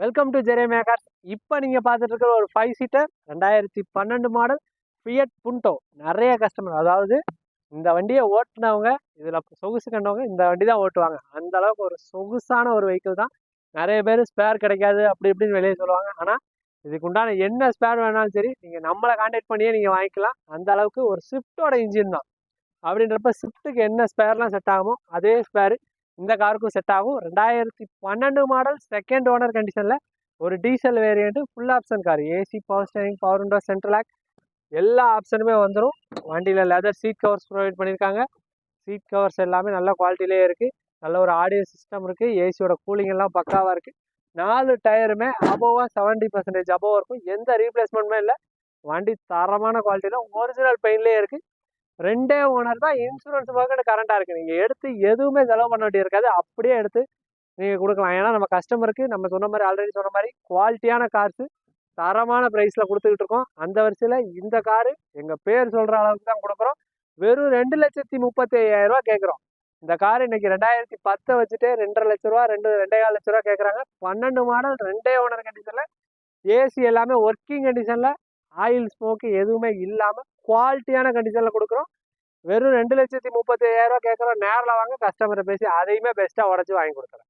Welcome to ஜெரே makers. இப்போ நீங்கள் பார்த்துட்டு இருக்கிற ஒரு 5 சீட்டர் 2012 மாடல் ஃபியட் புண்டோ. நிறைய கஸ்டமர், அதாவது இந்த வண்டியை ஓட்டுனவங்க, இதில் சொகுசு கண்டவங்க இந்த வண்டி தான் ஓட்டுவாங்க. அந்த அளவுக்கு ஒரு சொகுசான ஒரு வெஹிக்கிள் தான். நிறைய பேர் ஸ்பேர் கிடைக்காது அப்படி இப்படின்னு வெளியே சொல்லுவாங்க. ஆனால் இதுக்கு உண்டான என்ன ஸ்பேர் வேணாலும் சரி நீங்கள் நம்மளை கான்டாக்ட் பண்ணியே நீங்கள் வாங்கிக்கலாம். அந்த அளவுக்கு ஒரு ஸ்விஃப்டோட இன்ஜின் தான். அப்படின்றப்ப ஸ்விஃப்ட்டுக்கு என்ன ஸ்பேர்லாம் செட் ஆகுமோ அதே ஸ்பேர் இந்த காருக்கும் செட் ஆகும். 2012 மாடல் செகண்ட் ஓனர் கண்டிஷனில் ஒரு diesel variant full option car. AC, power steering, power window, central lock எல்லா ஆப்ஷனுமே வந்துடும். வண்டியில் லெதர் சீட் கவர்ஸ் ப்ரொவைட் பண்ணியிருக்காங்க. சீட் கவர்ஸ் எல்லாமே நல்ல குவாலிட்டியிலே இருக்குது. நல்ல ஒரு ஆடியோ சிஸ்டம் இருக்குது. ஏசியோட கூலிங் எல்லாம் பக்காவாக இருக்குது. 4 டயருமே அபோவாக 70% அபோவாக இருக்கும். எந்த ரீப்ளேஸ்மெண்ட்டுமே இல்லை. வண்டி தரமான குவாலிட்டியில் ஒரிஜினல் பெயின்லேயே இருக்குது. 2 ஓனர் தான். இன்சூரன்ஸ் பக்கம் கரண்டாக இருக்குது. நீங்கள் எடுத்து எதுவுமே செலவு பண்ண வேண்டிய இருக்காது. அப்படியே எடுத்து நீங்கள் கொடுக்கலாம். ஏன்னா நம்ம கஸ்டமருக்கு நம்ம சொன்ன மாதிரி, ஆல்ரெடி சொன்ன மாதிரி குவாலிட்டியான கார்ஸு தரமான ப்ரைஸில் கொடுத்துக்கிட்டு இருக்கோம். அந்த வரிசையில் இந்த காரு எங்கள் பேர் சொல்கிற அளவுக்கு தான் கொடுக்குறோம். வெறும் 2,35,000 கேட்குறோம். இந்த கார் இன்னைக்கு 2010 வச்சுட்டு 2,50,000 2,25,000 கேட்குறாங்க. 12 மாடல் 2 ஓனர் கண்டிஷனில், ஏசி எல்லாமே ஒர்க்கிங் கண்டிஷனில், ஆயில் ஸ்மோக்கு எதுவுமே இல்லாமல் குவாலிட்டியான கண்டிஷனில் கொடுக்குறோம். வெறும் 2,35,000 கேட்குறோம். நேரில் வாங்க, கஸ்டமரை பேசி அதையுமே பெஸ்ட்டாக உடச்சி வாங்கி கொடுக்குறோம்.